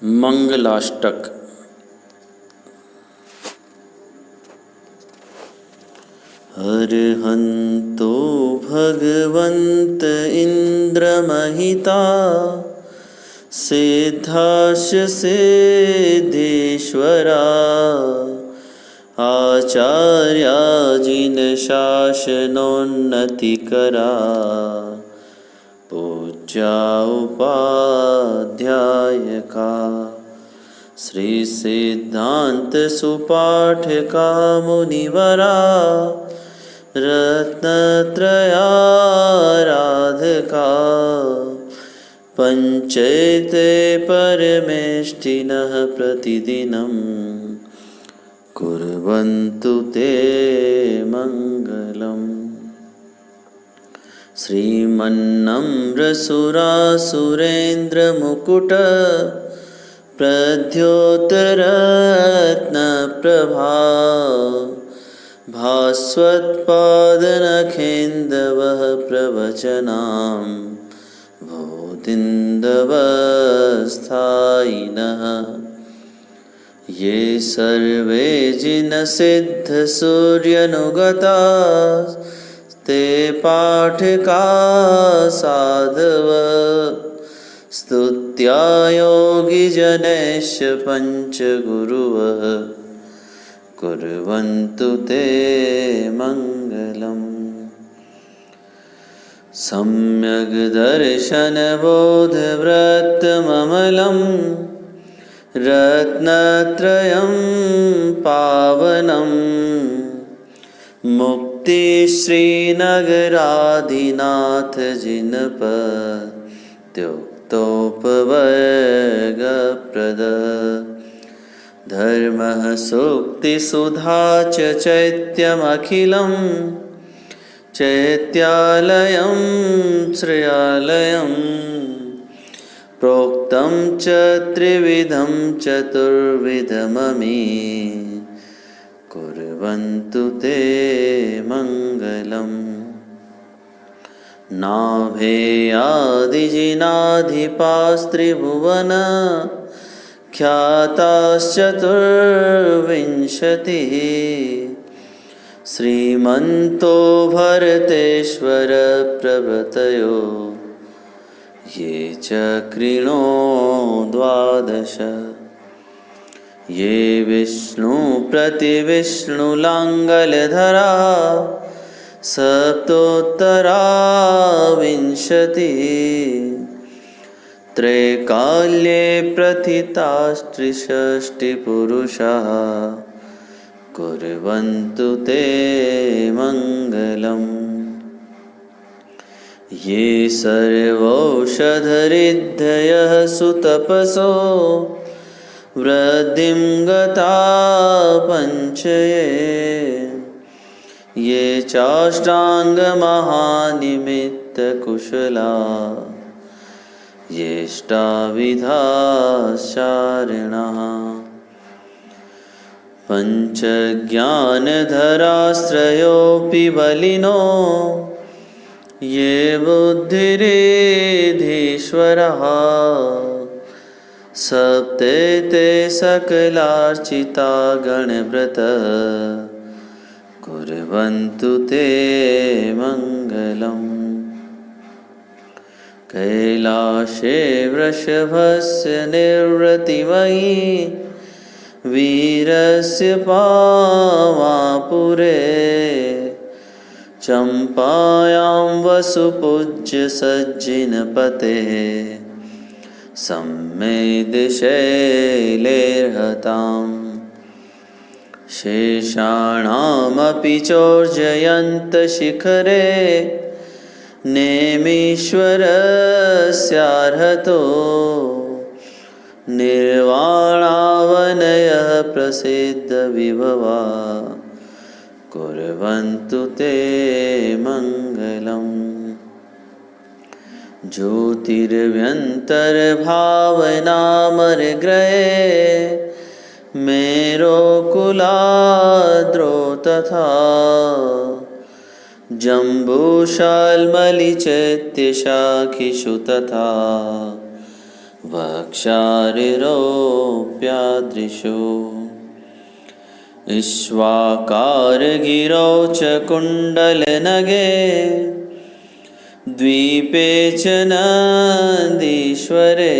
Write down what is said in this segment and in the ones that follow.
मंगलाष्टक। अर्हन्तो भगवन्त इन्द्रमहिता सिद्धास्य सिद्धेश्वरा आचार्या जिनशासनोन्नतिकरा पूज्या उपाध्यायका श्री सिद्धांत सुपाठका मुनिवरा रत्नत्रयाराधका पंचैते परमेष्ठिनः प्रतिदिनं कुर्वन्तु ते मङ्गलम्। श्रीमन्नम्रसुरासुरेन्द्रमुकुट प्रद्योतरत्नप्रभा भास्वत्पादनखेन्दवः प्रवचनां भूतिन्दवस्थायिनः ये सर्वे जिनसिद्धसूर्यनुगता ते पाठका साधव स्तुत्या योगिजनैश्च पञ्चगुरुवः कुर्वन्तु ते मङ्गलम्। सम्यग् दर्शनबोधव्रतममलं रत्नत्रयं पावनं मुक्तिश्रीनगराधिनाथ जिनपत्युक्तोपवर्गप्रद धर्मः सूक्तिसुधा च चैत्यमखिलं चैत्यालयं श्रेयालयं प्रोक्तं च त्रिविधं चतुर्विधममी कुर्वन्तु ते मङ्गलम्। नाभेयादिजिनाधिपास्त्रिभुवन ख्याताश्चतुर्विंशतिः श्रीमन्तो भरतेश्वर प्रभृतयो ये च कृणो द्वादश ये विष्णु प्रतिविष्णुलाङ्गलधरा सप्तोत्तरा विंशतिः त्रैकाल्ये प्रथितास्त्रिषष्टिपुरुषाः कुर्वन्तु ते मङ्गलम्। ये सर्वौषधरिद्धयः सुतपसो वृद्धिं गता पञ्चये ये चाष्टाङ्गमहानिमित्तकुशला येष्टाविधाश्चारिणः पञ्चज्ञानधराश्रयोऽपि बलिनो ये बुद्धिरिधीश्वरः सप्तैते सकलार्चिता गणव्रत कुर्वन्तु ते मङ्गलम्। कैलाशे वृषभस्य निर्वृतिमयी वीरस्य पावापुरे चम्पायां वसुपूज्य सज्जिनपतेः सम्मेदशैलेर्हताम् शेषाणामपि चोर्जयन्तशिखरे नेमीश्वरस्यार्हतो निर्वाणावनयः प्रसिद्धविभवा कुर्वन्तु ते मङ्गलम्। ज्योतिर्भ्यन्तर्भावनामरग्रहे मेरोकुलाद्रौ तथा जम्बूशाल्मलिचैत्यशाखिषु तथा वक्षारिरोऽप्यादृशो इक्ष्वाकारगिरौ च कुण्डलनगे द्वीपे च नन्दीश्वरे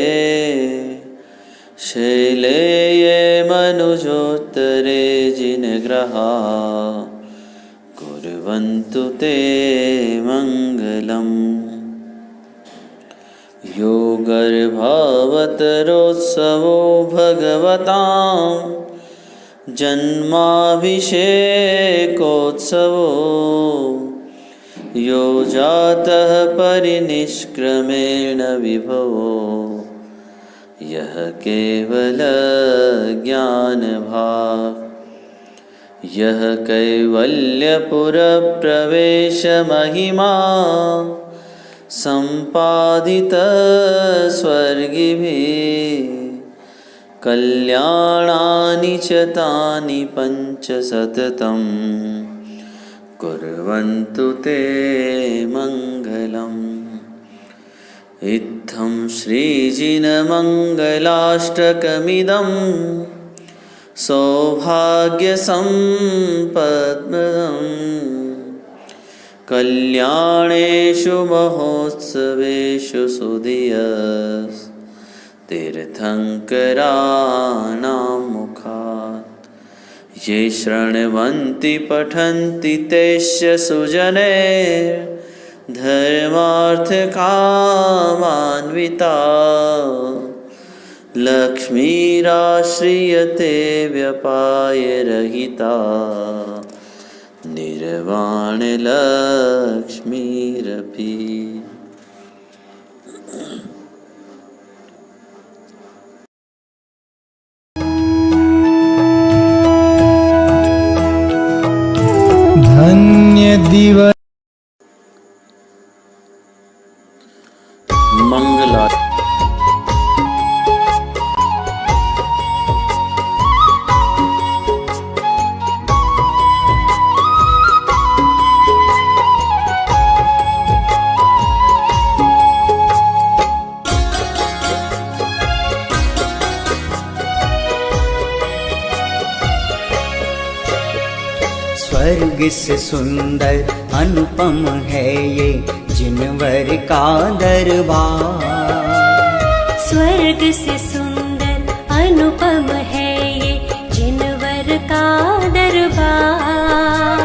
शैले ये मनुजोत्तरे जिनग्रहा कुर्वन्तु ते मङ्गलम्। यो गर्भावतरोत्सवो भगवतां जन्माभिषेकोत्सवो यो जातः परिनिष्क्रमेण विभवो यः केवलज्ञानभाक् यः कैवल्यपुरप्रवेशमहिमा सम्पादितः स्वर्गिभिः कल्याणानि च तानि पञ्च सततं कुर्वन्तु ते मङ्गलम्। इत्थं श्रीजिनमङ्गलाष्टकमिदं सौभाग्यसम्पद्प्रदम् कल्याणेषु महोत्सवेषु सुधियस् तीर्थङ्कराणां मुखात् ये शृण्वन्ति पठन्ति तेस्य सुजने धर्मार्थकामान्विता लक्ष्मीराश्रियते व्यपायरहिता निर्वाणलक्ष्मीरपि। धन्य दिवस मंगला स्वर्ग से सुंदर अनुपम है ये जिनवर का दरबार। स्वर्ग से सुंदर अनुपम है ये जिनवर का दरबार।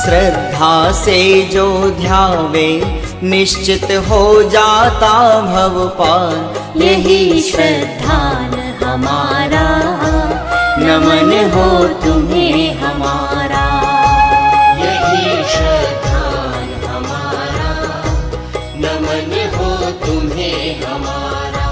श्रद्धा से जो ध्यावे निश्चित हो जाता भव पार। यही श्रद्धान हमारा नमन हो तुम्हें हमारा। यही श्रद्धान हमारा नमन हो तुम्हें हमारा।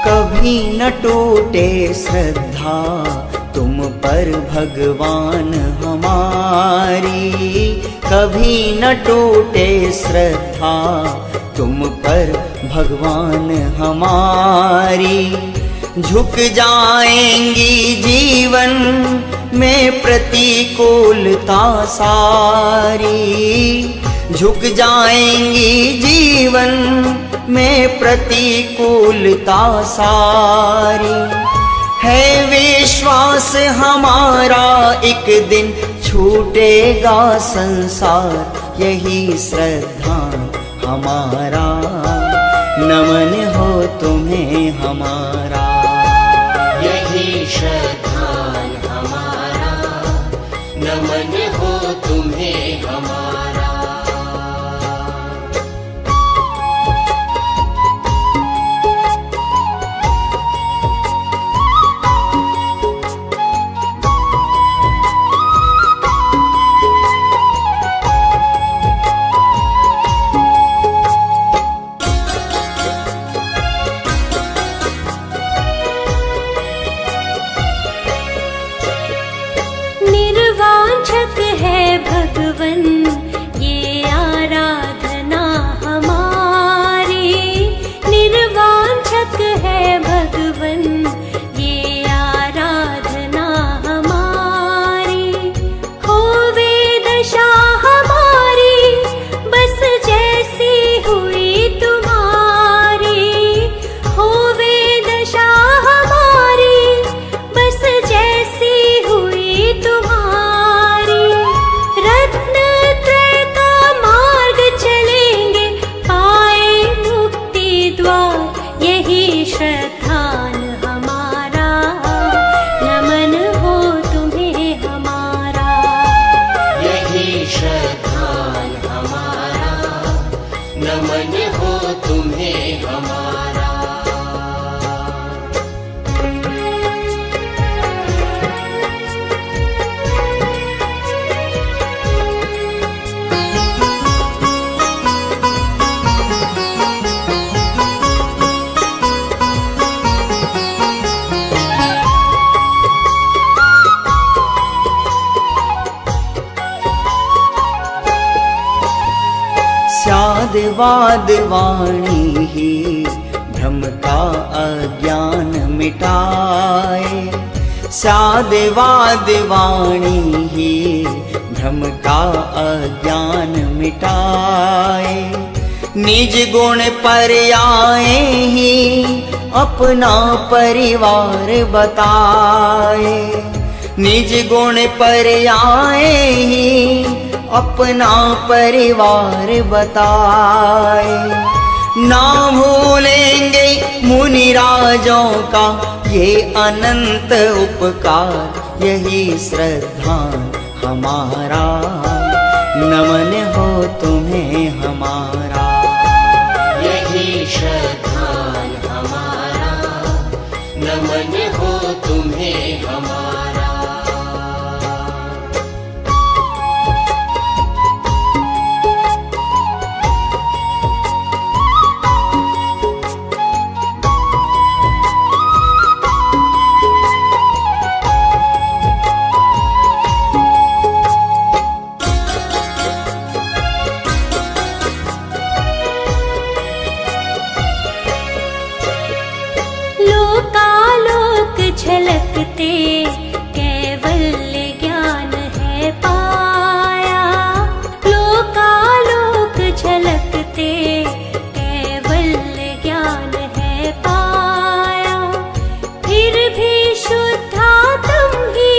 कभी न टूटे श्रद्धा तुम पर भगवान हमारी। कभी न टूटे श्रद्धा तुम पर भगवान हमारी। झुक जाएंगी जीवन में प्रतिकूलता सारी। झुक जाएंगी जीवन में प्रतिकूलता सारी। है विश्वास हमारा एक दिन छूटेगा संसार। यही श्रद्धा हमारा नमन हो तुम्हें हमारा। यही श्रद्धान हमारा नमन हो तुम्हें हमारा। नमन हो तुम्हें हमारा। स्याद वाद वाणी ही भ्रम का अज्ञान मिटाए, स्याद वाद वाणी ही भ्रम का अज्ञान मिटाए। निज गुण पर आए ही अपना परिवार बताए, निज गुण पर आए ही अपना परिवार बताए। ना भूलेंगे मुनि राजों का ये अनंत उपकार, यही श्रद्धा हमारा, नमन हो तुम्हें हमारा। यही श्रद्धान हमारा, नमन हो तुम्हें हमारा। लोकालोक झलकते कैवल्य ज्ञान है पाया, लोकालोक झलकते कैवल्य ज्ञान है पाया। फिर भी शुद्धात्म ही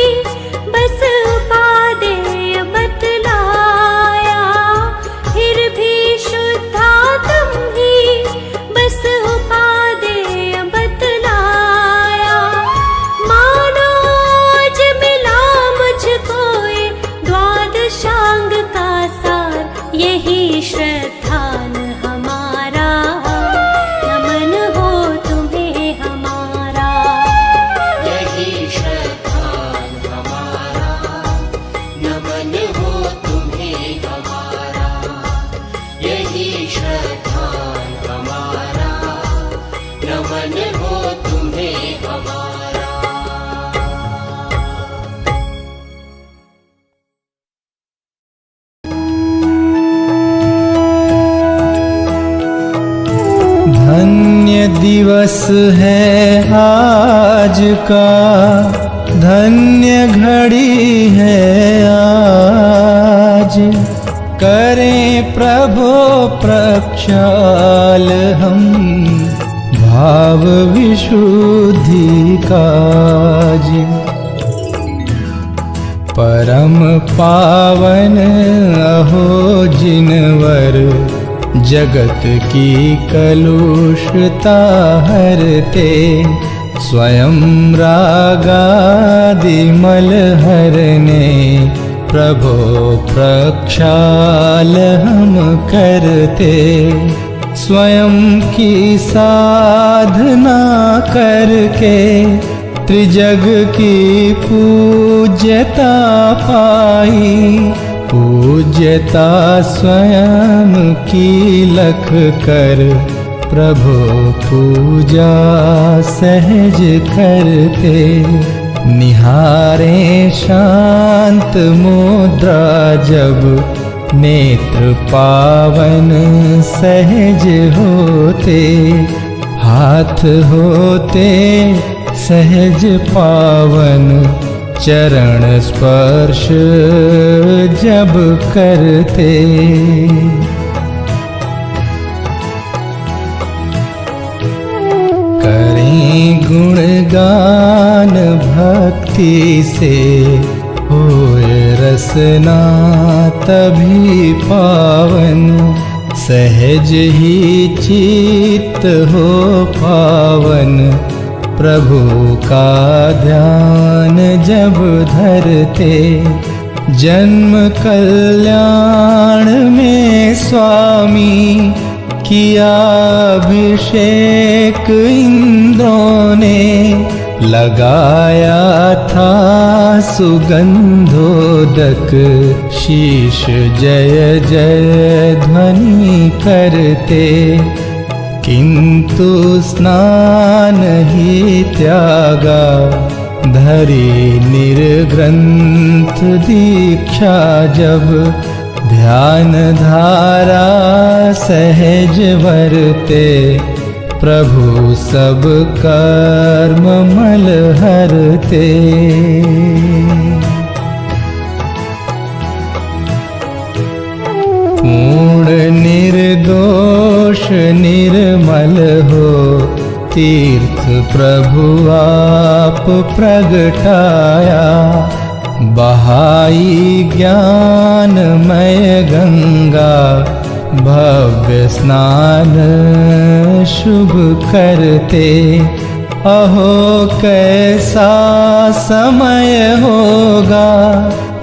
बस उपादेय बतलाया, फिर भी शुद्धात्म ही बस उपादेय बतलाया। मानो आज मिला मुझको ये द्वादशांग का सार, यही श्रद्धान हमारा, नमन हो तुम्हें हमारा। यही श्रद्धान हमारा, नमन हो तुम्हें हमारा। यही श्रद्धान हमारा, नमन हो तुम्हें हमारा। धन्य दिवस है आज का, धन्य घड़ी है आज। करें प्रभो प्रक्षाल हम भाव विशुद्धि काज। परम पावन अहो जिनवर, जगत की कलुषता हरते। स्वयं रागादि मल हरने, प्रभो प्रक्षाल हम करते। स्वयं की साधना करके त्रिजग की पूज्यता पाई। पूज्यता स्वयं की लख कर, प्रभु पूजा सहज करते। निहारे शांत मुद्रा जब, नेत्र पावन सहज होते। हाथ होते सहज पावन, चरण स्पर्श जब करते। करें गुणगान भक्ति से, होए रसना तभी पावन। सहज ही चित्त हो पावन, प्रभु का ध्यान जब धरते। जन्म कल्याण में स्वामी, किया अभिषेक इंद्रों ने, लगाया था सुगंधोदक, शीश जय जय ध्वनि करते, किंतु स्नान ही त्यागा, धरी निर्ग्रंथ दीक्षा जब, ध्यान धारा सहज वरते, प्रभु सब कर्म मल हरते। पूर्ण निर्दोष निर्मल हो, तीर्थ प्रभु आप प्रगटाया, बहाई ज्ञानमय गंगा, भव्य स्नान शुभ करते। अहो कैसा समय होगा,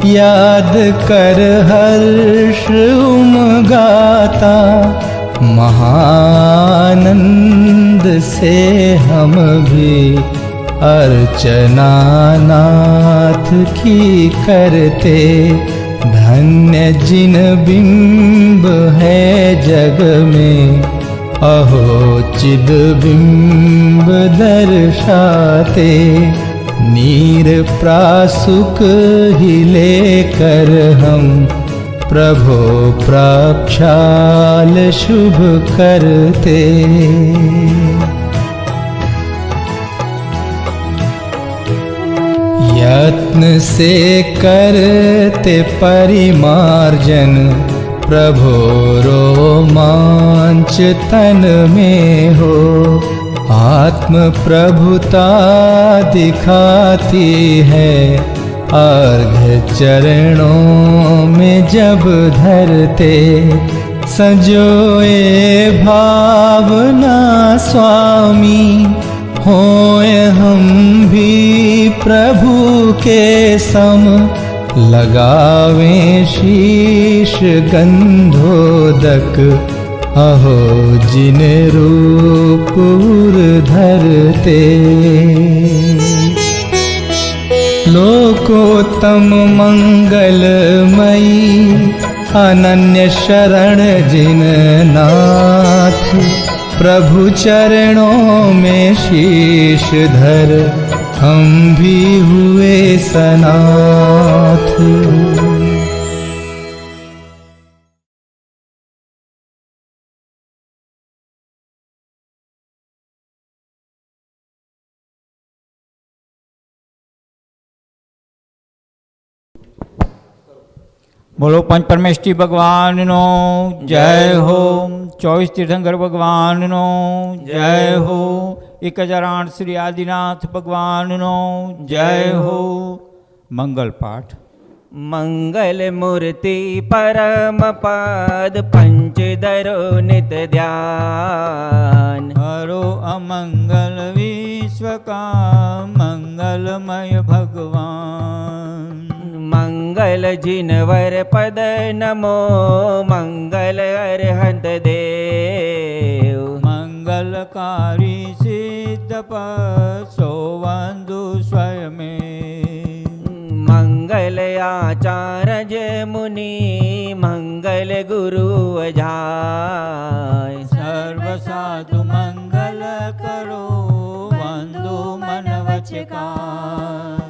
याद कर हर्ष उमगाता, महानंद से हम भी अर्चना नाथ की करते। धन्य जिन बिंब है जग में, अहो चिद बिंब दर्शाते, नीर प्रासुक ही लेकर हम, प्रभो प्रक्षाल शुभ करते। यत्न से करते परिमार्जन, प्रभो रोमांच तन में हो, आत्म प्रभुता दिखाती है, अर्घ्य चरणों में जब धरते। सजोए भावना स्वामी, होए हम भी प्रभु के सम, लगावें शीश गंधोदक, अहो जिन रूप धरते। लोकोत्तम मंगलमयी, अनन्य शरण जिन नाथ, प्रभु चरणों में शीश धर, हम भी हुए सनाथ। બોલો પંચ પરમેષ્ઠી ભગવાનનો જય હો, 24 તીર્થંકર ભગવાનનો જય હો, 1008 શ્રી આદિનાથ ભગવાનનો જય હો। મંગલ પાઠ। मंगल मूर्ति परम पद, पंचधरो नित ध्यान, हरो अमंगल विश्व का मंगलमय भगवान। मंगल जिनवर पद नमो, मंगल अरहंत देव, मंगलकारी सिद्ध पद सोवंदु स्वयमेव। मंगल आचार्य मुनि, मंगल गुरु अजाय, सर्व साधु मंगल करो, वंदो मन वचकार।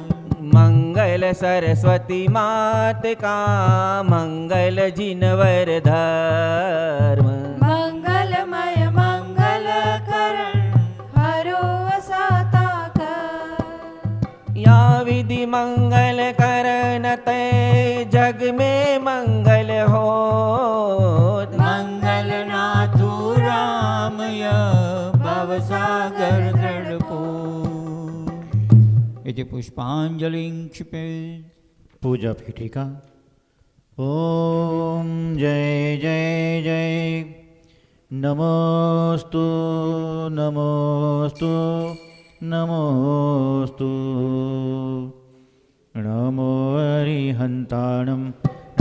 मंगल सरस्वती मात का, मंगल जिनवर धर्म, मंगलमय मंगल करण, हरो असाता कर। या विधि मंगल करन ते, जग में मंगल हो। मंगल नाथु रामय, भवसागर दृढ़पो। इति पुष्पांजलिं क्षिपेत्। पूजा पीठिका। ओम जय जय जय, नमोस्तु नमोस्तु नमोस्तु, नमो अरिहन्ताणं,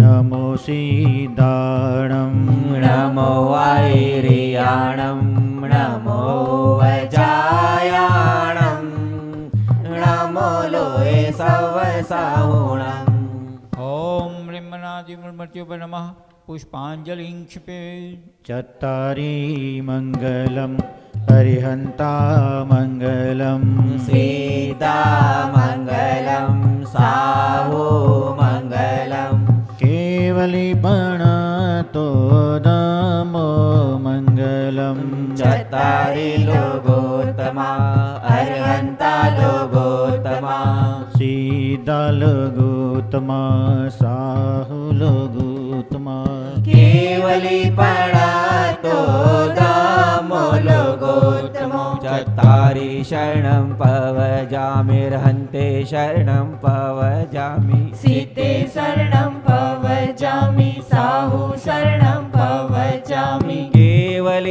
नमो सीताणं, नमो ऐरिया मूर्तिभ्यो नमः पुष्पाञ्जलिं क्षिपेत्। चत्तारि मङ्गलम् अरिहन्ता मङ्गलम् सीता मङ्गलं साहु मङ्गलम् केवलीपणतो नमो मङ्गलम् चत्तारि लोगोत्तमा अर्हन्ता लोगोत्तमा सीता लघुत्तमा साहु लघुत्तमा केवलीपणातो दामो लोगोत्तमो चत्तारि शरणं पवजामिर्हन्ते शरणं पवजामि सिद्धे शरणं पवजामि साहु शरणं पवजामि केवलीपणातं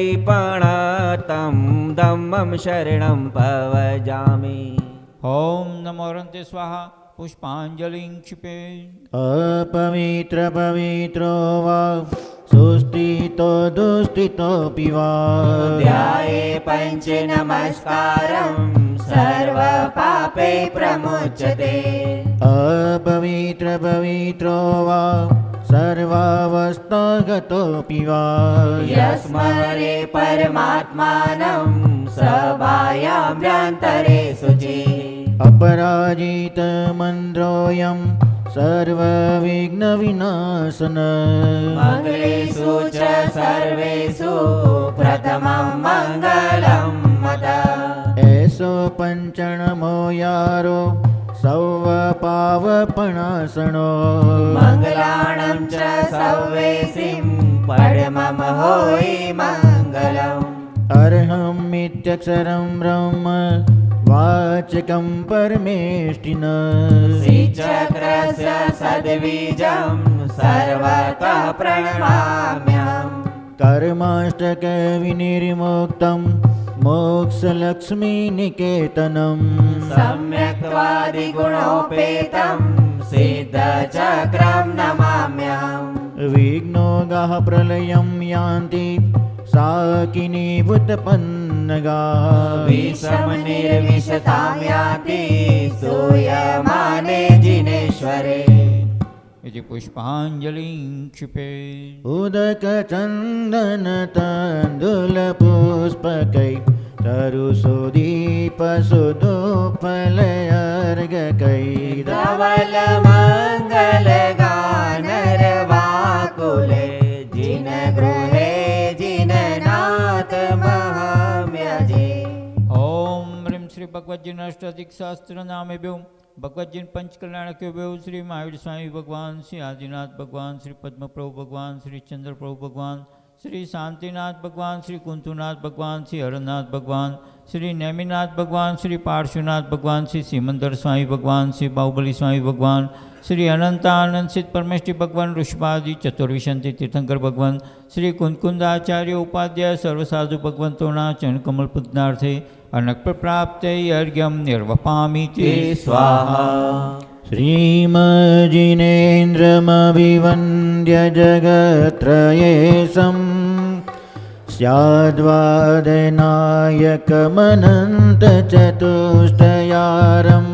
धम्मं शरणं पवजामि। ॐ नमो रन्ते स्वाहा पुष्पाञ्जलिं क्षिपेत्। अपवित्र पवित्रो वा सुस्थितो दुस्थितोऽपि वा ध्याये पञ्च नमस्कारं सर्वपापे प्रमुच्यते। अपवित्र पवित्रो वा सर्वावस्थागतोऽपि वा यस्मरे परमात्मानं सभायाम्यन्तरे शुचि अपराजितमन्त्रोऽयं सर्वविघ्नविनाशन मङ्गलेषु च सर्वेषु प्रथमं मङ्गलं मद एषो पञ्चणमो यारो सौवपावपणासनो मङ्गलाणं च सर्वेसिं परमं होइ मङ्गलम् अर्हमित्यक्षरं ब्रह्म वाचकं परमेष्टिन श्रीचक्रस्य सद्बीजं सर्वतः प्रणमाम्यहम् कर्माष्टकविनिर्मुक्तं मोक्षलक्ष्मीनिकेतनं सम्यक्त्वादिगुणोपेतं सिद्धचक्रं नमाम्यहम् विघ्नोगाः प्रलयं यान्ति साकिनीभूतपन्नगाः विषम निर्विशतां याति स्तूयमाने जिनेश्वरे। इति पुष्पाञ्जलिं क्षिपेत्। उदकचन्दनतण्डुलपुष्पकै तरुसुदीपसुदोफलयर्घकै धवल मङ्गलगानरवाकुले जिन गृहे जिननाथ महाम्यजे। ॐ ह्रीं श्री भगवद्जीन अष्टाधिकसहस्रनामेभ्यो भगवद्जीन पंचकल्याणकेभ्यो श्री महावीर स्वामी भगवान, श्री आदिनाथ भगवान, श्री पद्मप्रभु भगवान, श्री चंद्रप्रभु भगवान, श्री शांतिनाथ भगवान, श्री कुंतुनाथ भगवान, श्री हरनाथ भगवान, श्री नेमिनाथ भगवान, श्री पार्श्वनाथ भगवान, श्री सिमंदर स्वामी भगवान, श्री बाहुबली स्वामी भगवान, श्री अनंतानंद सिद्ध परमेष्टि भगवान, ऋषभादि चतुर्विशंति तीर्थंकर भगवान, श्री कुंदकुंदाचार्य उपाध्याय सर्वसाधु भगवंतोना चरण कमल पूजनार्थे अनक प्राप्ते अर्घ्यम निर्वपामि ते स्वाहा। श्रीमजिनेन्द्रमभिवन्द्य जगत्त्रयेशं स्याद्वादनायकमनन्तचतुष्टयारम्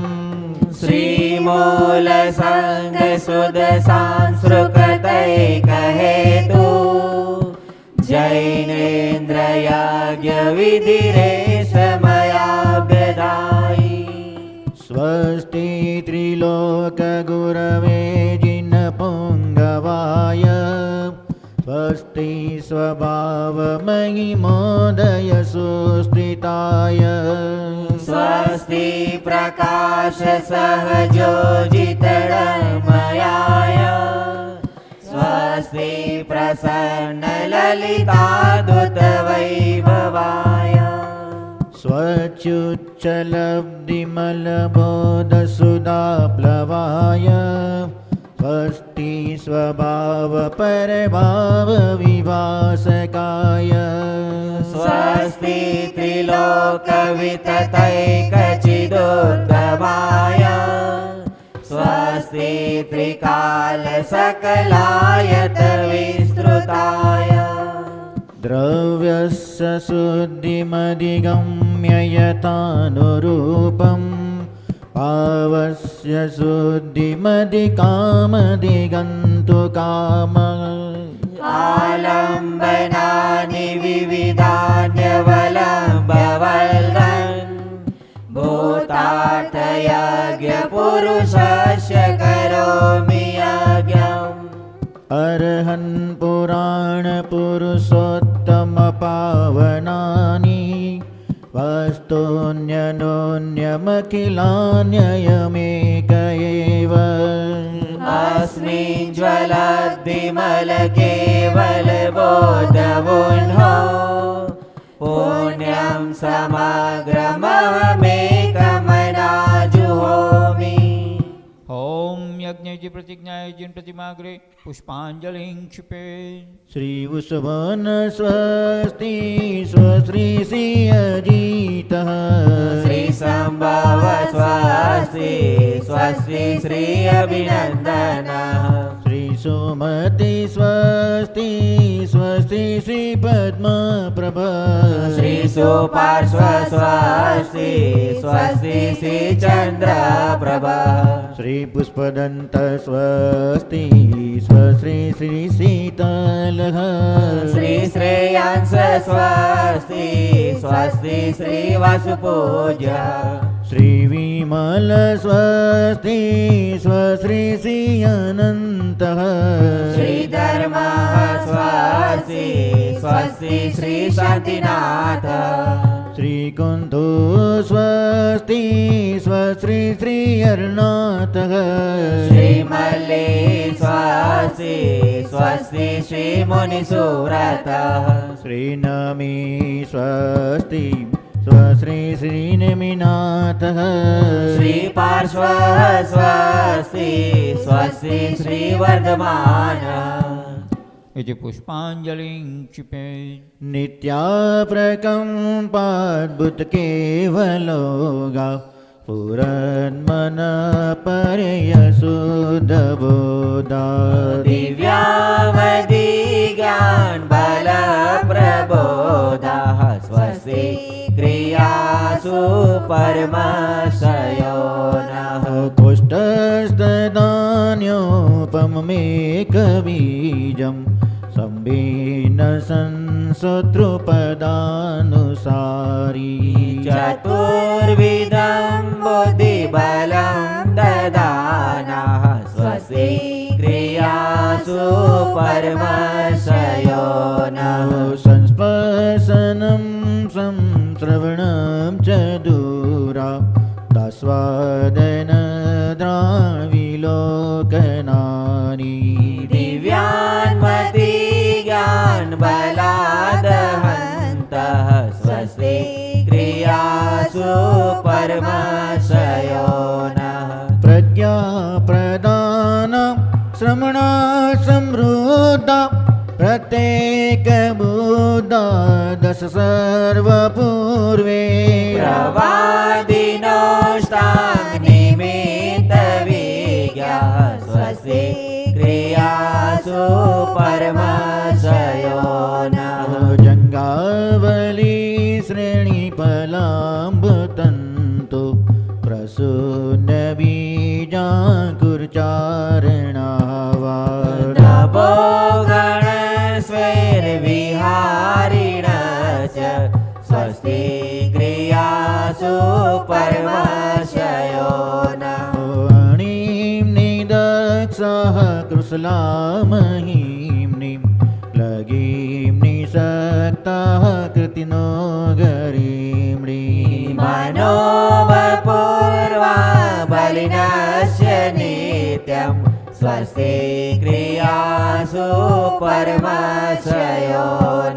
श्रीमूलसङ्गसुदसांस्कृतैकहेतु जैनेन्द्रयाज्ञविधिरेशमयाभ्यदायि। स्वस्ति त्रिलोकगुरवे जिनपुङ्गवाय स्वस्ति स्वभावमहिमोदय सुस्थिताय स्वस्ति प्रकाशसहजोजितडमयाय स्वस्ति प्रसन्नललितादुतवैभवाय स्वच्युच्चलब्धिमलबोधसुधाप्लवाय स्वस्ति स्वभावपरभावविभासकाय स्वस्ति त्रिलोकविततैकचिदोद्गमाय स्वस्ति त्रिकालसकलायतविस्तृताय द्रव्यस्य शुद्धिमधिगम्य यथानुरूपं पावस्य शुद्धिमधिकामधिगन्तुकाम आलम्बनानि विविधान्यवलम्बवल्गन् भूतार्थयज्ञपुरुषस्य करोमि यज्ञम् अर्हन् पुराणपुरुषोत्तमपावनानि वस्तून्यनोन्यमखिलान्ययमेक एव अस्मिन् ज्वलद्विमलकेवलबोधवुन्हो पुण्यं समग्रमहमेकमनाजुहोमि। ओम यज्ञ प्रतिज्ञाय प्रतिमाग्रे पुष्पांजलिं क्षिपेत्। श्री उस्वन स्वस्ति स्वश्री श्रियजितः श्री संभव स्वस्ति स्वस्ति श्री अभिनन्दनः श्री सुमति स्वस्ति स्वस्ति श्री पद्मप्रभ श्री सुपार्श्व स्वस्ति स्वस्ति श्री चन्द्रप्रभा श्री पुष्पदन्त स्वस्ति स्वश्री श्री शीतलः श्री श्रेयांस स्वस्ति स्वस्ति श्री वासुपूज्य श्री विमल स्वस्ति स्वश्री श्री अनन्तः श्री धर्म स्वस्ति स्वस्ति श्री शान्तिनाथ श्री कुन्दो स्वस्ति स्वश्री श्री अर्नाथः श्री मल्ले स्वस्ति स्वस्ति श्री मुनिसुव्रतः श्री नमी स्वस्ति स्वश्री श्री नेमिनाथः श्री पार्श्व स्वस्ति स्वस्ति श्री वर्धमान इति पुष्पांजलिं क्षिपेत्। नित्याप्रकम्पाद्भुतकेवलोगा पुरन्मनपर्यशुद्धबोधा दिव्यामदिज्ञानबलप्रबोधाः स्वस्ति क्रियासु परमशयो नः कुष्ठस्तदान्योपमेकबीजं संविनसन् शत्रुपदानुसारी चतुर्विधं बुद्धिबलं ददानः स्वस्ति क्रियासु परमशयो नः संस्पर्शनं संश्रवणं च दूरा तास्वादनद्राविलोकनानि दिव्यान्मतिज्ञानबलादहन्तः स्वस्ति क्रियासु परमशयो नः प्रज्ञाप्रदानं श्रमणा समृद्धा प्रत्येकबुद्धा दश सर्वपूर्वे प्रवादिनोष्टानिमित्तविज्ञाः स्वस्ति क्रियासु परमशयो नः जङ्गावली श्रेणीफलाम्बुतन्तु प्रसून्यबीजाकुर्चारणा नभो गणस्वैर्विहारिण च स्वस्ति क्रियासु परमशयो नः अणिं निदक्षः कृशलामहीम्निं लगीं निषक्तः कृतिनो गरीम्णीं मनोवपूर्वा बलिनस्य नित्यं स्वस्ति क्रियासु परमशयो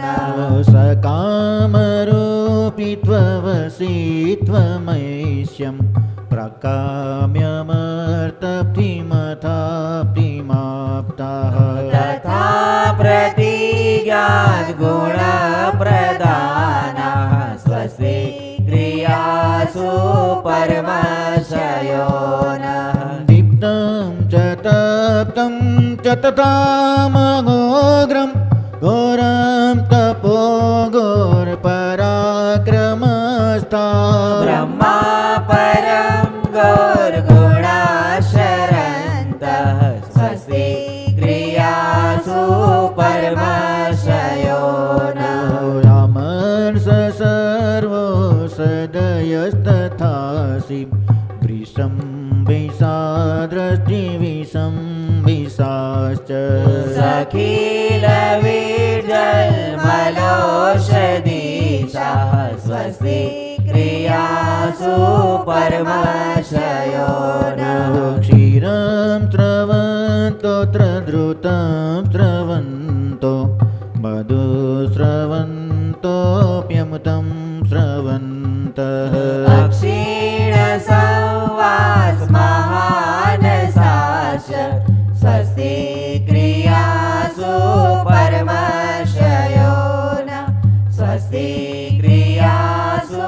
नः सकामरूपित्ववसित्वमैष्यं प्रकाम्यमर्थप्तिमथाप्तिमाप्ताः तथा प्रतिज्ञाद्गुणप्रदानः स्वस्ति क्रियासु परमशयो नः दीप्तं च तप्तं च तथामघोग्रं घोरं तपो घोरपराक्रमस्था ब्रह्मा परं गौर्गुणाश्रयन्तः स्वस्ति क्रियासु परमाशयो नः रामर्ष सर्वो सदयस्तथासि वृषं विषादृष्टिविषं विषाश्च सखिलवीर्जल्मलोषधीशाः स्वस्ति क्रियासु परमाशयो नः क्षीरं स्रवन्तो त्रधृतं स्रवन्तो मधुस्रवन्तोऽप्यमृतं स्रवन्तः अक्षीणसंवासमहानसाश स्वस्ति क्रियासु परमाशयो नः स्वस्ति क्रियासु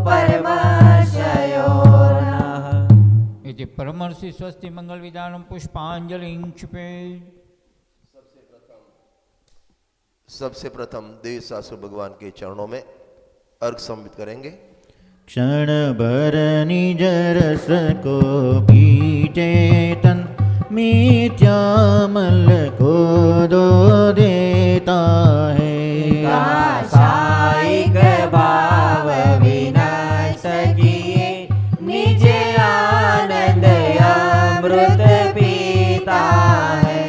परमाशयो नः इति परमर्षि स्वस्ति मंगल विधानम पुष्पांजलिं क्षिपेत्। सबसे प्रथम देव सासु भगवान के चरणों में अर्घ समर्पित करेंगे। क्षण भर निज रस को पीचेतन मिथ्यामल को दो देता है कासायिक भाव विनाश किए निज आनंद अमृत पीता है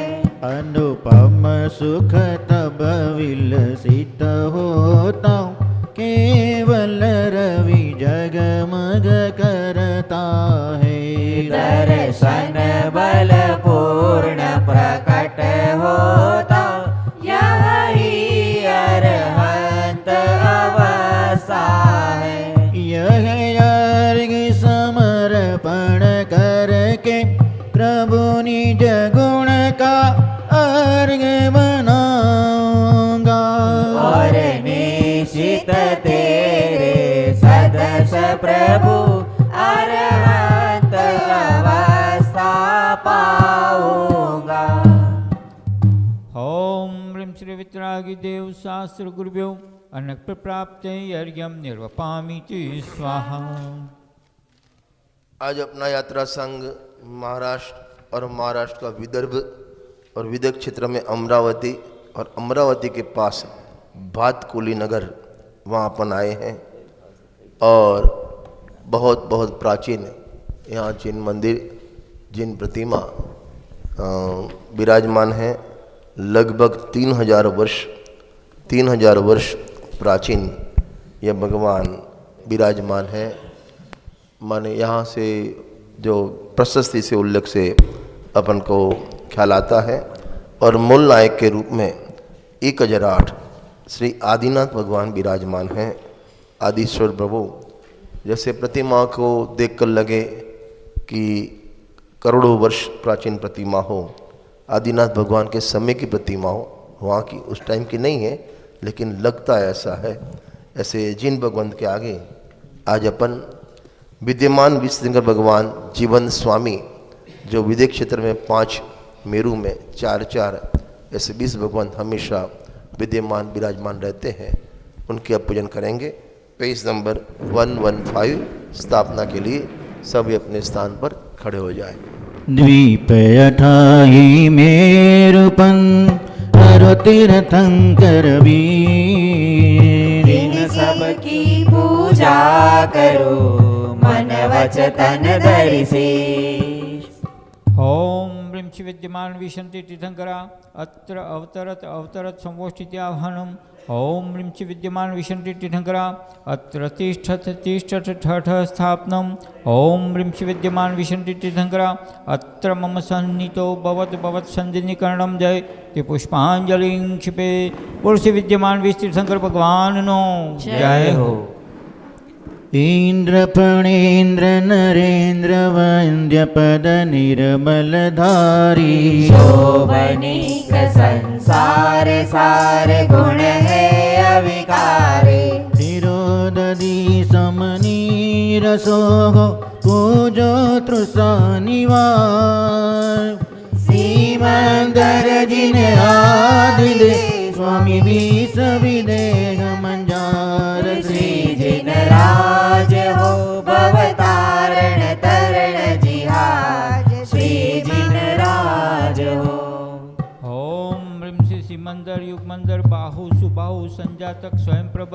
अनुपम सुख तब विलसित होता केवल रवि जगमग करता है दर्शन बल पूर्ण प्रकट होता यही अरहंत अवस्था है यह अर्घ समर्पण करके प्रभु निज गुण का अर्घ बनाऊंगा और निश्चित तेरे सदस प्रभु अरहंत अवस्था पाऊंगा। ओम ह्रीं श्री वितरागी देव शास्त्र गुरुभ्यो अनक प्राप्ते अर्घ्यम निर्वपामीति स्वाहा। आज अपना यात्रा संघ महाराष्ट्र और महाराष्ट्र का विदर्भ और विदर्भ क्षेत्र में अमरावती और अमरावती के पास भातकुली नगर वहाँ अपन आए हैं और बहुत बहुत प्राचीन यहाँ जिन मंदिर जिन प्रतिमा विराजमान हैं लगभग 3000 वर्ष प्राचीन यह भगवान विराजमान है। माने यहाँ से जो प्रशस्ति से उल्लेख से अपन को ख्याल आता है और मूल नायक के रूप में 1008 श्री आदिनाथ भगवान विराजमान हैं। आदिश्वर प्रभु जैसे प्रतिमा को देखकर लगे कि करोड़ों वर्ष प्राचीन प्रतिमा हो, आदिनाथ भगवान के समय की प्रतिमा हो, वहाँ की उस टाइम की नहीं है लेकिन लगता ऐसा है। ऐसे जिन भगवंत के आगे आज अपन विद्यमान विष्णुशंकर भगवान जीवन स्वामी जो विदेश क्षेत्र में 5 मेरू में 4 ऐसे 20 भगवंत हमेशा विद्यमान विराजमान रहते हैं, उनके अब पूजन करेंगे। पेज नंबर 115 स्थापना के लिए सभी अपने स्थान पर खड़े हो जाएं। द्वीप अठाई मेरुपन तीर्थंकर वीर इन सबकी पूजा करो मन वचन धरिसे। ओम ह्रीं श्री विद्यमान विशंति तीर्थंकरा अत्र अवतरत संवोष्ठित्याह्वानम्। ओम ह्रीं श्री विद्यमान विशंति तीर्थंकरा अत्र तिष्ठत ठठ स्थापनम्। ओम ह्रीं श्री विद्यमान विशंति तीर्थंकरा अत्र मम सन्नितो भवत् संधिनीकरणं जय ते पुष्पांजलिं क्षिपे। बोल श्री विद्यमान विष्णुशंकर भगवान नो जय हो। इंद्र फणेन्द्र नरेन्द्र वंद्य पद निर्मलधारी शोभनीक संसार सार गुण है अविकारी। निरोदधी समनीर सोहो पूजो तृषा निवार। सीमंदर जिन आदि दे स्वामी बीस विदेह मंजार श्री जिन राज हो भवतारण तरण सिकंदर बाहु सुबाहु संजातक स्वयंप्रभ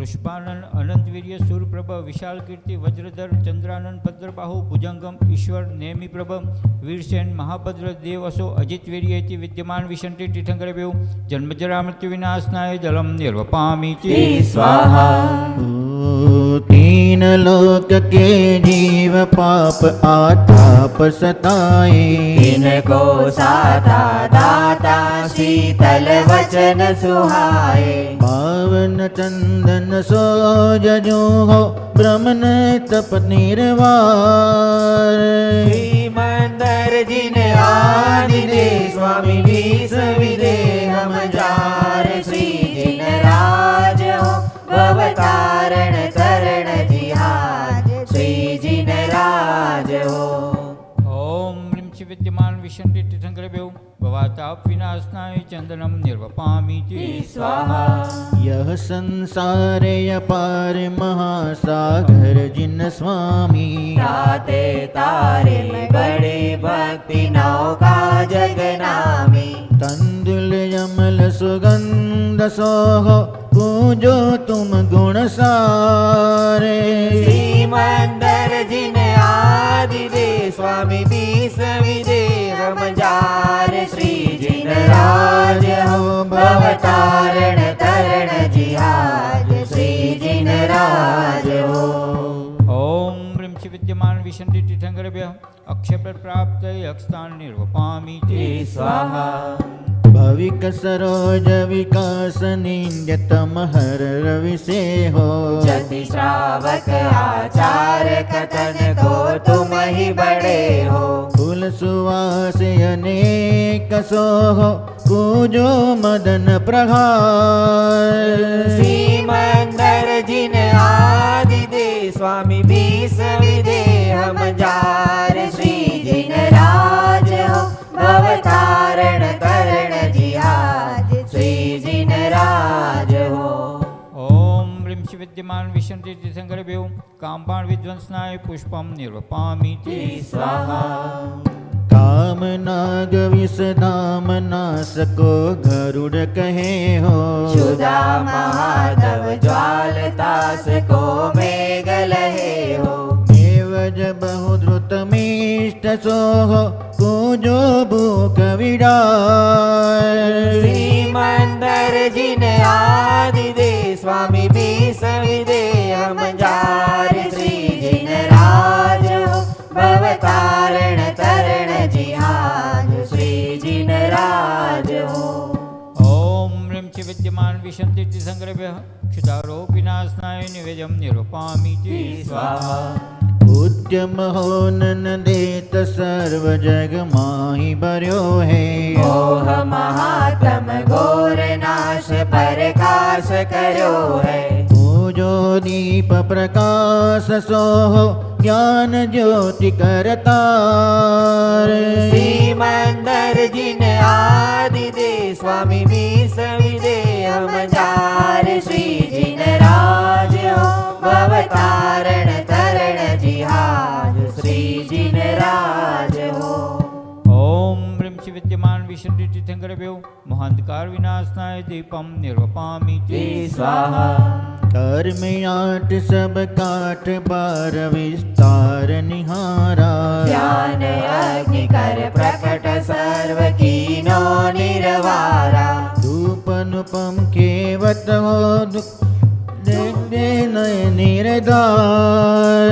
ऋषभानन अनंत वीर्य सूर्यप्रभ विशाल कीर्ति वज्रधर चंद्रानन भद्रबाहु भुजंगम ईश्वर नेमी प्रभ वीरसेन महाभद्र देव असो अजित वीर्येति विद्यमान विशंति तीर्थंकर बेउ जन्मजरा मृत्यु विनाशनाय जलम निर्वपामीति स्वाहा। तीन लोक के जीव पाप आताप सताए, इनको साता दाता शीतल वचन सुहाए। पावन चंदन सो जजो हो ब्रह्मन तप निर्वार। श्रीमंदर जिन आदि दे स्वामी बीस विदे हम जार। श्री जिन राज हो भवतारण करण जिहाज। श्री जिन राज हो। ओम ह्रीं श्री विद्यमान विशंति तीर्थंकर बेउ भवाताप विनाशनाय चंदनम निर्वपामीति स्वाहा। यह संसार अपार महासागर जिन स्वामी, ताते तारे में बड़ी भक्ति नौका जगनामी। तंदुल यमल सुगंध सोहो पूजो तुम गुण सारे। श्रीमंदर जिन आदि दे स्वामी बीस विदे हम जार। श्री जिन राज हो भवतारण करण जिहाज। श्री जिन राज हो। ओम ह्रीं श्री विद्यमान विशंति तीर्थंकर बेउ अक्षय प्राप्त अक्षतान निर्वपामीति स्वाहा। भविक सरोज विकास निंद्यतम हर रवि से हो। जति श्रावक आचार कथन को तुम ही बड़े हो। फूल सुवास अनेक सो हो पूजो मदन प्रहार। श्रीमंदर जिन आदि दे स्वामी बीस विदे हम जार। श्री जिन राज हो भवतारण करण जिहाज। श्री जिन राज हो। ओम ह्रीं श्री विद्यमान विशंति तीर्थंकर बेउ कामबाण विध्वंसनाय पुष्पम निर्वपामीति स्वाहा। काम नाग विष धाम नासको गरुड़ कहे हो। क्षुधा महादव ज्वाल तास को मेघ लहे हो। देवज बहु द्रुत मिष्ट सोहो पूजो भूख विडार। श्रीमंदर जिन आदि दे स्वामी बीस विदे हम जार। श्री जिन राज हो भवतारण करण जिहाज। श्री जिन राज हो। ओम ह्रीं श्री विद्यमान विशंति तीर्थंकर बेउ क्षुधारोग विनाशनाय निवेद्यम निर्वपामीति स्वाहा। उद्यम हो नन देत सर्व जग माही बर्यो है। मोह महात्म घोर नाश प्रकाश करो है। पूजो दीप प्रकाश सोहो ज्ञान ज्योति करतार। श्रीमंदर जिन आदि दे स्वामी बीस विदे हम जार। श्री जिन राज हो भवतारण करण जिहाज। श्री जिन राज हो। ओम ह्रीं श्री विद्यमान विशंति तीर्थंकर बेउ महांधकार विनाशनाय दीपम निर्वपामीति स्वाहा। कर्म आठ सब काठ बार विस्तार निहारा। ज्ञान अग्नि कर प्रकट सर्व कीनो निर्वारा। धूपनुपम केवत हो दे नय निर्धार।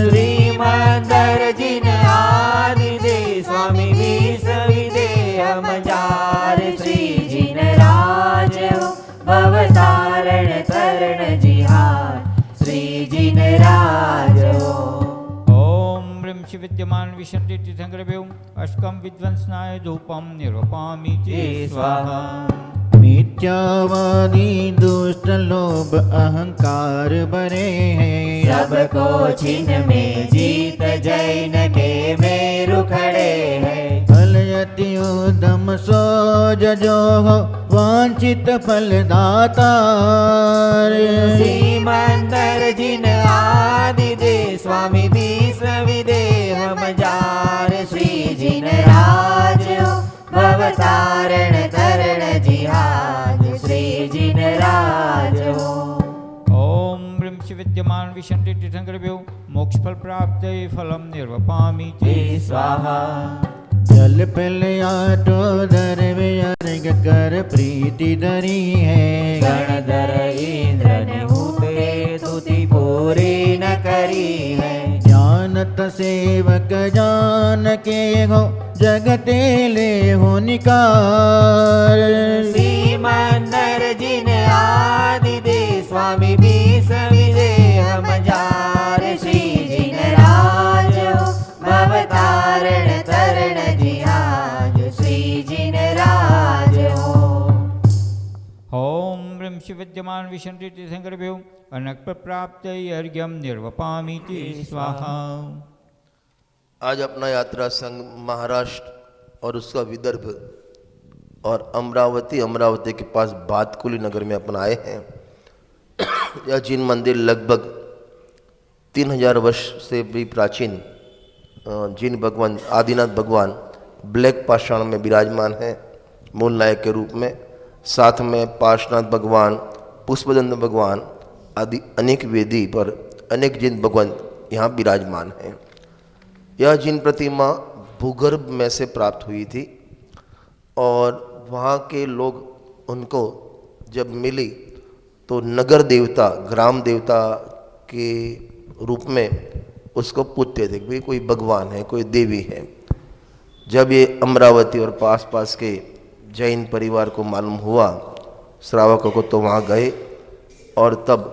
श्रीमंदर जिन आदि दे स्वामी बीस विदे हम जार। श्री जिन राज हो भवतारण करण जिहाज। श्री जिन राज हो। ओम ह्रीं श्री विद्यमान विशंति तीर्थंकर बेउ अष्टकम विध्वंसनाय धूपम निर्वपामीति स्वाहा। मिथ्यावादी दुष्ट लोभ अहंकार बरे हैं। सबको छिन में जीत जैन के मेरु खड़े हैं। फल यति उदम सो जजो हो वांछित फल दातार। श्रीमंदर जिन आदि दे स्वामी बीस विदे हम जार। श्री जिन राज हो भवतारण करण जिहाज। जिन राज हो। ओम ह्रीं श्री विद्यमान विशंति तीर्थंकरभ्यो मोक्ष फल प्राप्त फलम निर्वपामि ते स्वाहा। जल पिलयाटो दर अर्घ कर प्रीति धरी है। गणधर इंद्र ने हुते तुति पूरी न करी है। जानत सेवक जान के हो जगते ले हो निकार। श्रीमंदर जिन आदि दे स्वामी बीस विदे हम जार। श्री जिन राज हो भवतारण तरण जिहाज। श्री जिन राज हो। ओम ह्रीं श्री विद्यमान विशंति तीर्थंकरभ्यो अनक प्राप्त अर्घ्यम निर्वपामि ते स्वाहा। आज अपना यात्रा संघ महाराष्ट्र और उसका विदर्भ और अमरावती के पास भातकुली नगर में अपन आए हैं। यह जिन मंदिर लगभग 3000 वर्ष से भी प्राचीन जिन भगवान आदिनाथ भगवान ब्लैक पाषाण में विराजमान है मूल नायक के रूप में। साथ में पार्श्वनाथ भगवान, पुष्पदंत भगवान आदि अनेक वेदी पर अनेक जिन भगवान यहाँ विराजमान हैं। यह जिन प्रतिमा भूगर्भ में से प्राप्त हुई थी और वहाँ के लोग उनको जब मिली तो नगर देवता, ग्राम देवता के रूप में उसको पूजते थे कि कोई भगवान है, कोई देवी है। जब ये अमरावती और पास के जैन परिवार को मालूम हुआ, श्रावकों को, तो वहाँ गए और तब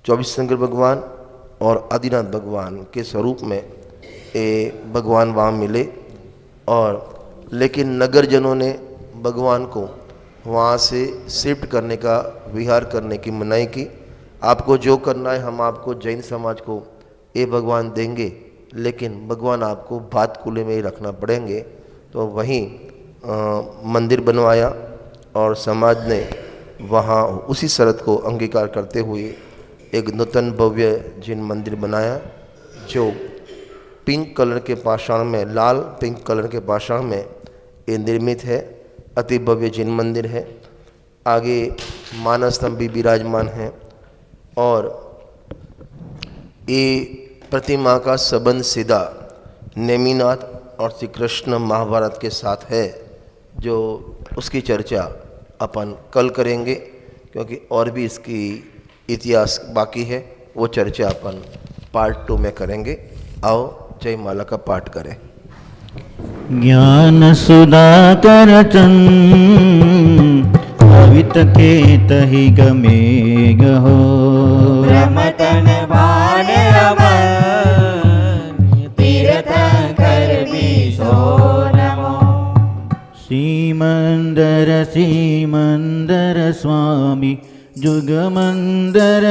24 शंकर भगवान और आदिनाथ भगवान के स्वरूप में ये भगवान वहाँ मिले। और लेकिन नगरजनों ने भगवान को वहाँ से शिफ्ट करने का, विहार करने की मनाही की। आपको जो करना है हम आपको जैन समाज को ये भगवान देंगे, लेकिन भगवान आपको भातकुले में ही रखना पड़ेंगे। तो वहीं मंदिर बनवाया और समाज ने वहाँ उसी शर्त को अंगीकार करते हुए एक नूतन भव्य जिन मंदिर बनाया जो पिंक कलर के पाषाण में, लाल पिंक कलर के पाषाण में ये निर्मित है। अति भव्य जिन मंदिर है। आगे मानस स्तंभ भी विराजमान है और ये प्रतिमा का संबंध सीधा नेमिनाथ और श्री कृष्ण महाभारत के साथ है, जो उसकी चर्चा अपन कल करेंगे, क्योंकि और भी इसकी इतिहास बाकी है। वो चर्चा अपन पार्ट 2 में करेंगे। आओ जय माला का पाठ करें। ज्ञान सुधाकर चंद अवित के तहि गमे गहो। ब्रह्मतन भान अमन तीर्थ कर बीसो नमो। सीमंदर स्वामी जुगमंदर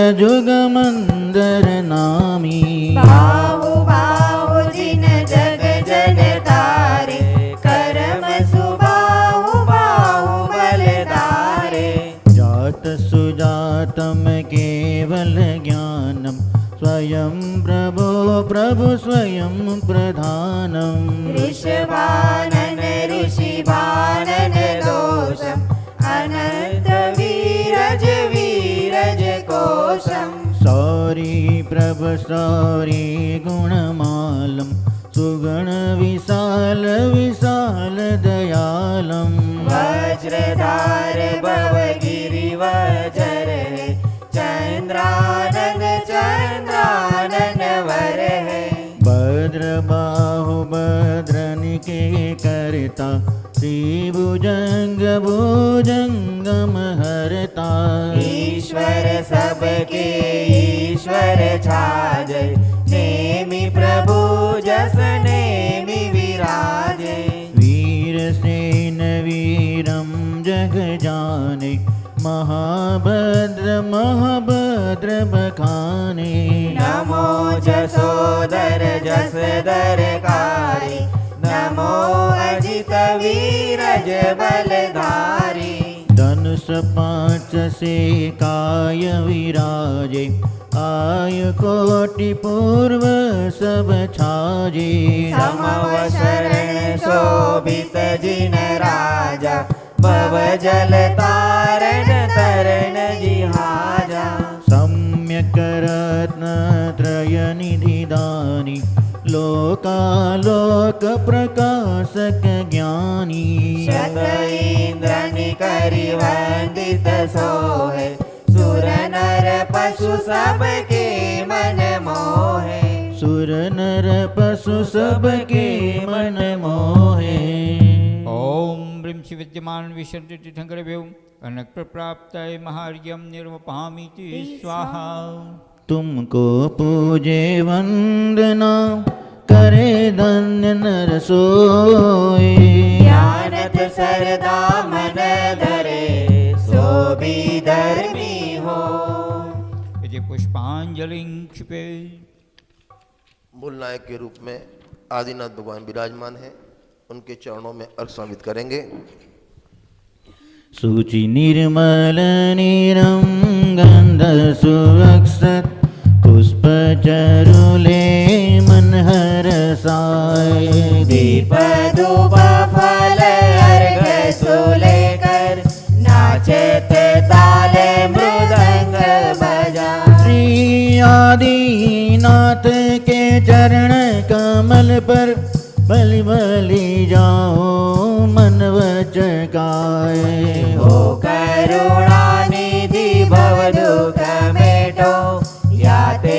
नामी। बाहु बाहु जिन जग जन तारे करम सुबाहु बाहु बलदारे। जात सुजातम केवल ज्ञानम स्वयं प्रभु स्वयं प्रधानम। ऋषभानन ऋषिभानन दोषम अनंत वीरज कोशम। सौरी प्रभ सौरी गुणमालम सुगण विशाल दयालम। वज्रधार भव गिरिवज्र है चंद्रानन वर है। भद्र बाहु भद्रनिके करता श्रीभुजंग भुजंगम हरता। ईश्वर सबके ईश्वर छाजे नेमि प्रभु जस नेमि विराजे। वीर सेन वीरम जग जाने महाभद्र बखाने। नमो जसोदर जसदरकारी नमो अजित वीरज बलधारी। धनुष पांच से काय विराजे आय कोटि पूर्व सब छाजे। समव शरण शोभित जिन राजा भव जल तारण सोहे सुर नर पशु सबके मन मोहे सुर नर पशु सबके मन मोहे ओम ह्रीं श्री विद्यमान विशंति तीर्थंकरेभ्यो अनक्त प्राप्ताय महार्घ्यं निर्वपामीति स्वाहा। तुमको पूजे वंदना करे धन्य नर सोई ज्ञानत सरदा मन धरे सो भी धर्मी हो। यदि पुष्पांजलि क्षिपे। मूल नायक के रूप में आदिनाथ भगवान विराजमान हैं, उनके चरणों में अर्घ समर्पित करेंगे। सूचि निर्मल निरंगंध सुरक्षत पुष्प चरुले मन हरसाए दीप धूप फल अर्घ सुलेकर नाचत ताले मृदंग बजा। श्री आदिनाथ के चरण कमल पर बलि बलि जाओ मन वचकाए हो करुणा निधि भव दुख मेटो याते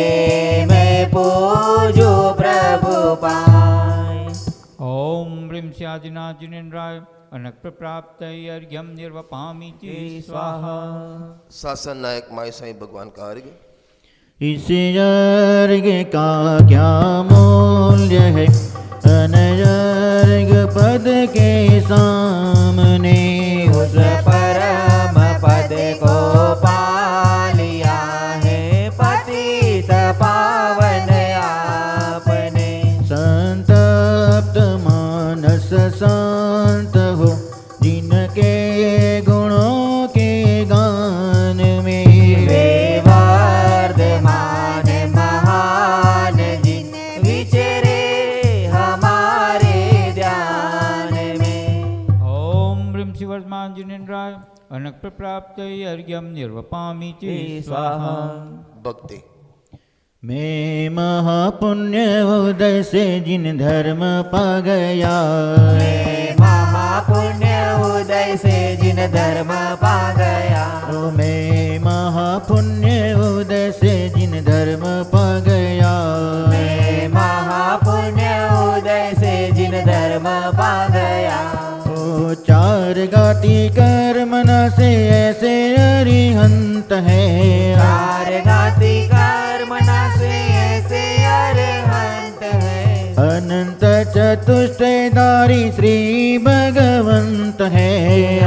मैं पूजू प्रभु पाए। ओम ह्रीं श्री आदिनाथ जिनेन्द्राय अनक्त प्राप्तये अर्घ्यं निर्वपामीति स्वाहा। शासन नायक माई साईं भगवान का अर्घ। इस अर्घ का क्या मूल्य है अनर्घ पद के सामने उस परम पद को पा लिया है पतित पावन आपने। संतप्त मानस शांत हो जिनके गुणों के गान में वे वर्धमान महान जिन विचरे हमारे ध्यान में। ओम ह्रीं श्री वर्धमान जिनेन्द्राय अनक्त प्राप्तये अर्घ्यं निर्वपामीति स्वाहा। भक्ति। मैं महापुण्य उदय से जिन धर्म पा गया मैं महापुण्य उदय से जिन धर्म पा गया। ओ मैं महापुण्य उदय से जिन धर्म पा गया मैं महापुण्य उदय से जिन धर्म पा गया। ओ चार गाती कर्मना से ऐसे अरिहंत है चार गाती कर्मणा से ऐसे अरहंत है। अनंत चतुष्टयधारी श्री भगवंत है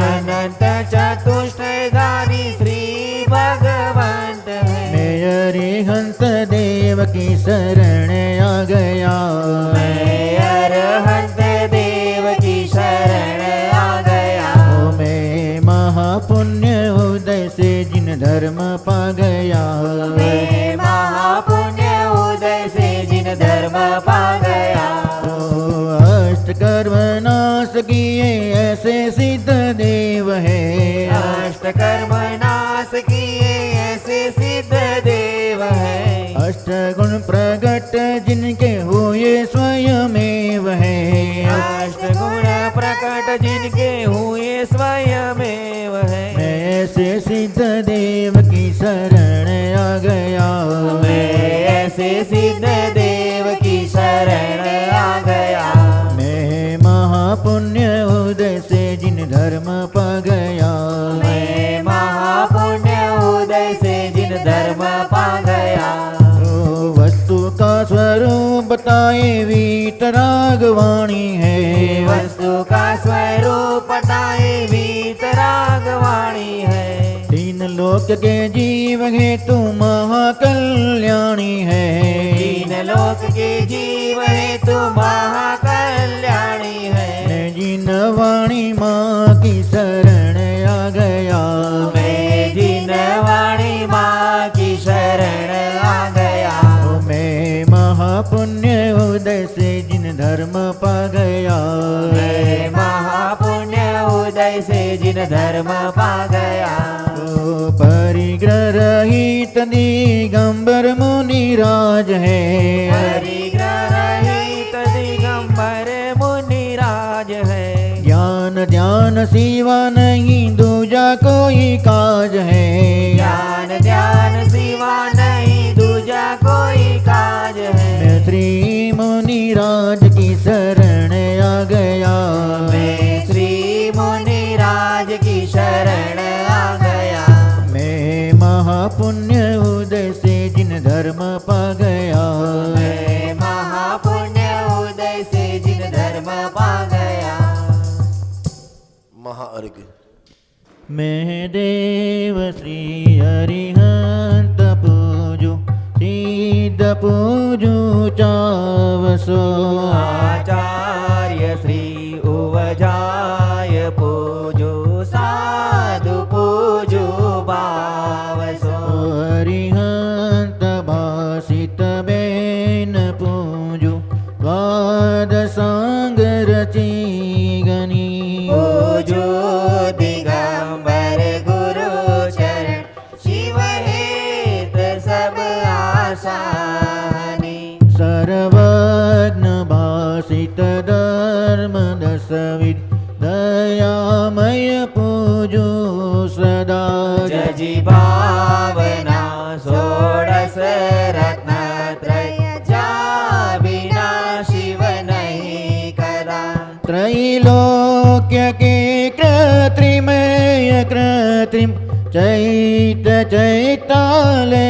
अनंत चतुष्टयधारी श्री भगवंत है। मैं अरिहंत देव की शरण आ गया मैं अरहंत देव की शरण आ गया। ओ मैं महापुण्य उदय से जिन धर्म पा गया मैं महापुण्य उदय से जिन धर्म पा गया। ओ अष्ट कर्म नाश किए ऐसे सिद्ध देव है अष्ट कर्म नाश किए ऐसे सिद्ध देव है। अष्ट गुण प्रगट जिनके हुए स्वयमेव है अष्ट गुण प्रकट जिनके हुए स्वयमेव है। मैं ऐसे सिद्ध देव की शरण आ गया मैं ऐसे सिद्ध देव की शरण आ गया। मैं महापुण्य उदय से जिन धर्म पा गया मैं महापुण्य उदय से जिन धर्म पा गया। ओ वस्तु का स्वरूप बताए वीतरागवाणी है वस्तु का स्वरूप बताए वीतरागवाणी है। तीन लोक के जीव हेतु महाकल्याणी है तीन लोक के जीव हेतु महाकल्याणी है। मैं जिन वाणी माँ की शरण आ गया मैं जिन वाणी माँ की शरण आ गया। ओ मैं महापुण्य उदय से जिन धर्म पा गया मैं महापुण्य उदय से जिन धर्म पा गया। ओ परिग्रह रहित दिगंबर मुनिराज है परिग्रह रहित दिगंबर मुनिराज है। ज्ञान ध्यान सिवा नहीं दूजा कोई काज है। ज्ञान ध्यान सिवा नहीं दूजा कोई काज है। मैं श्री मुनिराज की शरण आ गया। मैं श्री मुनिराज की शरण आ गया। मैं महापुण्य उदय से जिन धर्म पा गया। मैं महापुण्य उदय से जिन धर्म पा गया। महाअर्घ। मैं देव श्री हरिहंत पूजो सिद्ध पूजो चावसो। आचार्य श्री उवजाय पूजो साधु पूजो बावसो। हरिहंत भाषित बेन पूजो द्वादशांग रची गनी। पूजो दिगंबर गुरु चरण शिव हेत सब आसानी। सर्वज्ञ भाषित धर्म दशविद दयामय पूजो सदा। जजी भावना षोडश रत्नत्रय जा बिना शिव नहीं कदा। त्रैलोक्य के कृत्रिमय कृत्रिम चैत चैताले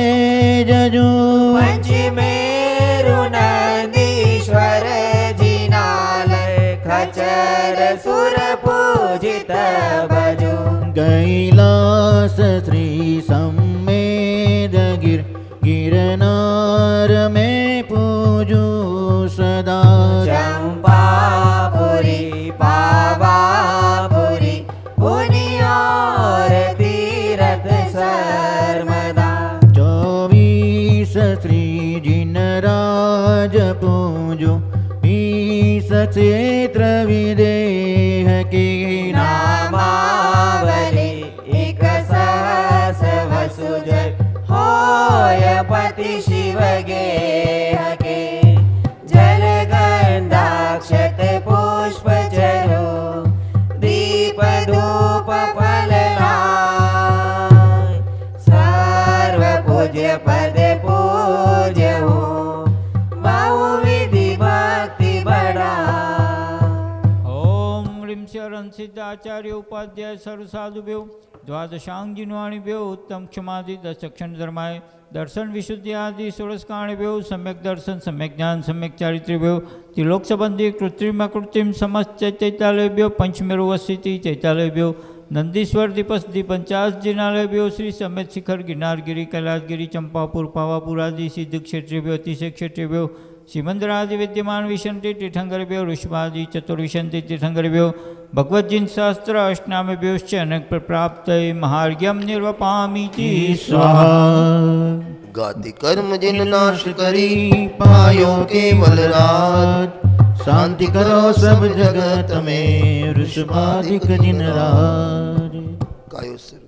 जजो। पंचमेरु नंदीश्वर जिनालय खचर सुर पूजित भजो। कैलास श्री सम्मेद गिर गिरनार में पूजो सदा। चंपापुरी पावापुरी पुनियार तीरथ सर्वदा। 24 श्री जिनराज पूजो 20 क्षेत्र विदेह की। नामावली एक सहस वसुजय होय पति शिव गेह के। जल गंधाक्षत पुष्प चरो दीप धूप फल लाय। सर्व पूज्य पद पूज्य हो बहुविधि भक्ति बढ़ा। ओम ह्रीं शरण सिद्धाचार्य उपाध्याय सर्व साधुभ्यो द्वादशांग जिन्वाणिभ्यो उत्तम क्षमादि दशक्षण धर्माय दर्शन विशुद्धि आदि षोडशकाणिभ्यो सम्यक दर्शन सम्यक ज्ञान सम्यक चारित्र्यभ्यो त्रिलोक संबंधी कृत्रिम अकृत्रिम समस्त चैतालयभ्यो पंचमेरु वस्ती चैतालयभ्यो नंदीश्वर दीपस्थि 50 जिनालयभ्यो श्री समेत शिखर गिरनारगिरी कैलासगिरी चंपापुर पावापुर आदि सिद्ध क्षेत्रेभ्यो अतिशय क्षेत्रेभ्यो श्रीमंदिरादि विद्यमान विशंति तीर्थंकरेभ्यो ऋषभादि चतुर्विशंति तीर्थंकरेभ्यो भगवद्गीता शास्त्र अष्टनामेभ्योश्च अनक प्राप्त महार्घ्यम निर्वपामीति स्वाहा। गाति कर्म जिन नाश करी पायो केवल राज। शांति करो सब जगत में ऋषभादिक जिन राज। कायोत्सर्ग।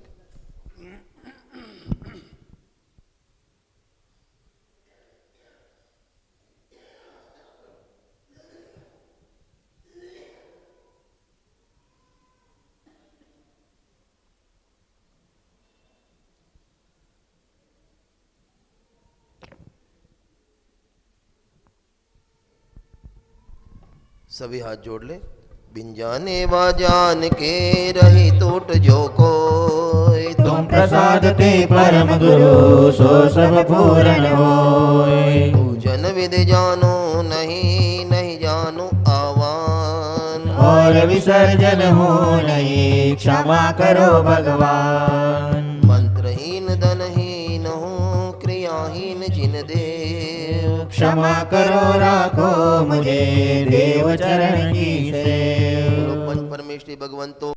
सभी हाथ जोड़ ले। बिन जाने बाजान के रही टूट जो कोई। तुम प्रसाद ते परम गुरु सो सब पूर्ण होय। पूजन विधि जानो नहीं नहीं जानो आवान। और विसर्जन हो नहीं क्षमा करो भगवान। मंत्रहीन धनहीन हो क्रियाहीन जिन देव। क्षमा करो राखो मुझे देव चरण की सेव। पंच परमेश्वरी भगवंतो